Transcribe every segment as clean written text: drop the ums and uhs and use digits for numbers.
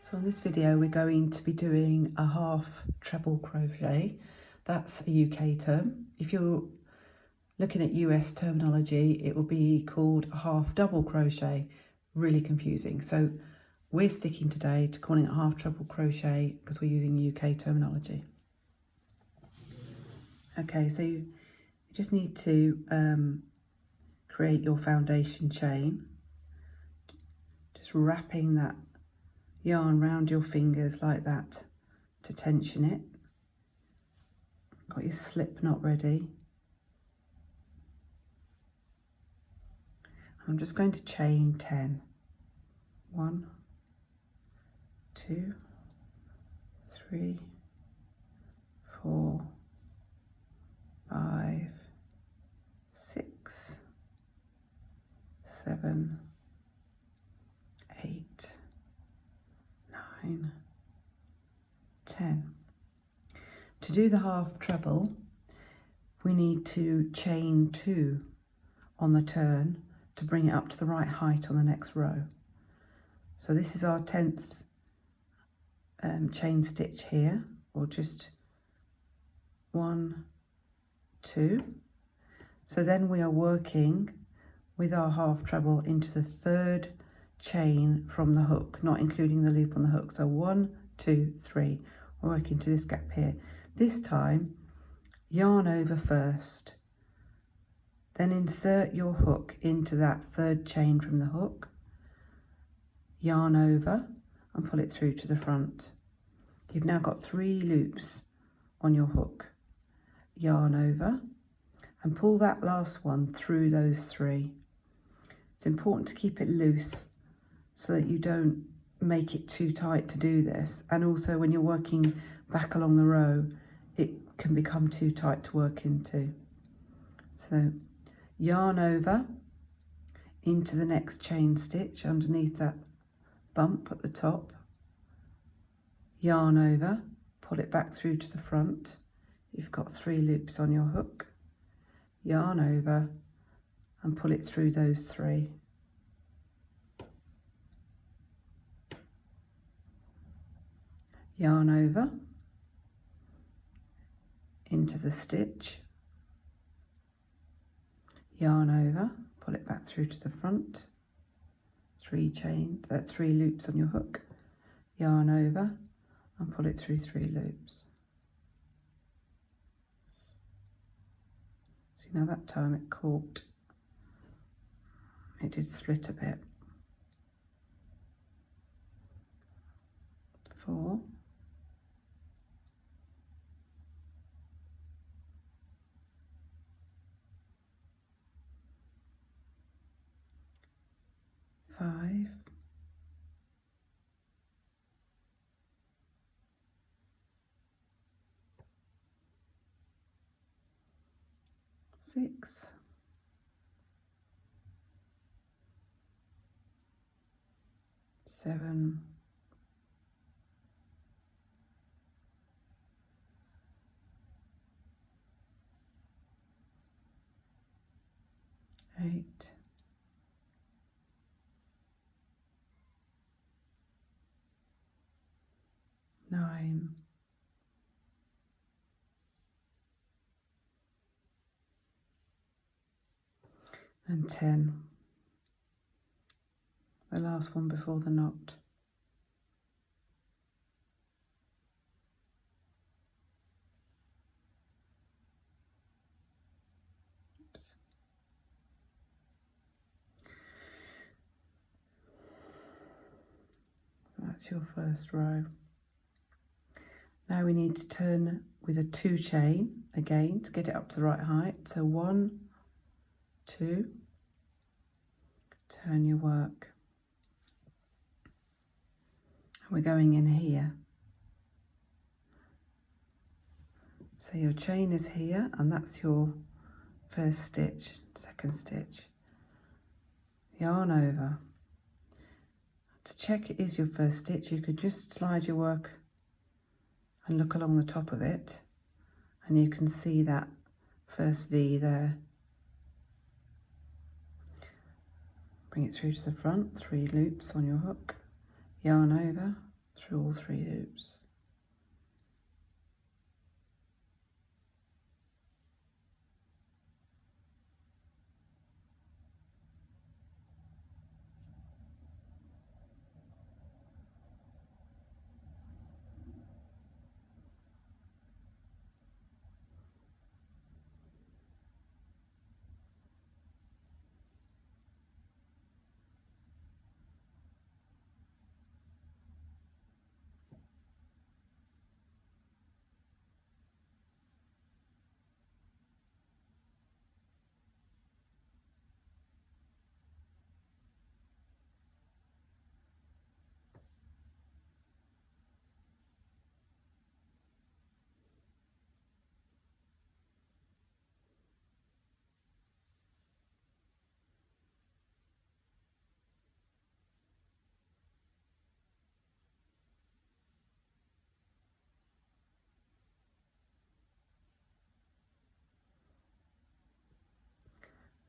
So in this video we're going to be doing a half treble crochet. That's a UK term. If you're looking at US terminology, it will be called a half double crochet. Really confusing. So we're sticking today to calling it half treble crochet because we're using UK terminology. Okay, so you just need to create your foundation chain, just wrapping that yarn round your fingers like that to tension it. Got your slip knot ready. I'm just going to chain 10. 1, 2, 3, 4, 5, 6, 7, 8, 9, 10. To do the half treble, we need to chain 2 on the turn to bring it up to the right height on the next row. So this is our 10th chain stitch here, or just 1, 2. So then we are working with our half treble into the 3rd chain from the hook, not including the loop on the hook. So 1, 2, 3, we're working to this gap here. This time, yarn over first, then insert your hook into that 3rd chain from the hook, yarn over and pull it through to the front. You've now got 3 loops on your hook. Yarn over and pull that last one through those 3. It's important to keep it loose so that you don't make it too tight to do this, and also when you're working back along the row it can become too tight to work into. So yarn over into the next chain stitch underneath that bump at the top, yarn over, pull it back through to the front. You've got 3 loops on your hook, yarn over and pull it through those 3. Yarn over into the stitch, yarn over, pull it back through to the front, 3 loops on your hook, yarn over and pull it through 3 loops. See, now that time it caught, it did split a bit. 4, 5, 6, 7, 8, 9, and 10. The last one before the knot. Oops. So that's your first row. Now we need to turn with a 2 chain again to get it up to the right height. So 1, 2, turn your work. And we're going in here. So your chain is here and that's your first stitch, 2nd stitch. Yarn over. To check it is your first stitch, you could just slide your work and look along the top of it and you can see that first V there. Bring it through to the front, 3 loops on your hook, yarn over, through all 3 loops.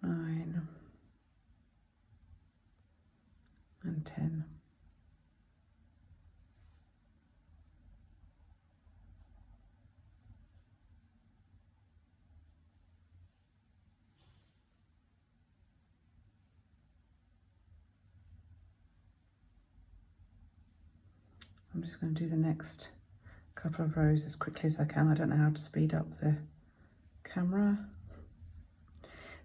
Nine and 10. I'm just going to do the next couple of rows as quickly as I can. I don't know how to speed up the camera.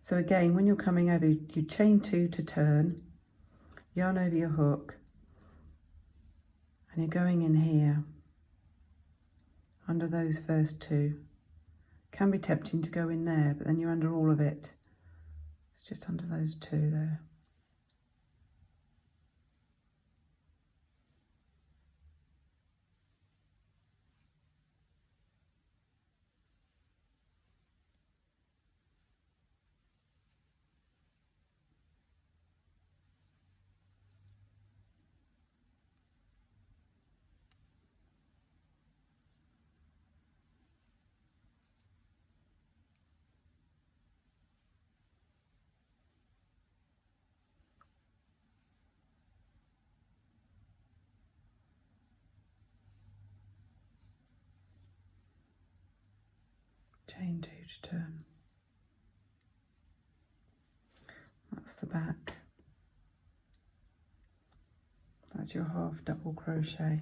So again, when you're coming over, you chain 2 to turn, yarn over your hook, and you're going in here under those first 2. Can be tempting to go in there, but then you're under all of it. It's just under those 2 there. Chain 2 to turn. That's the back. That's your half double crochet.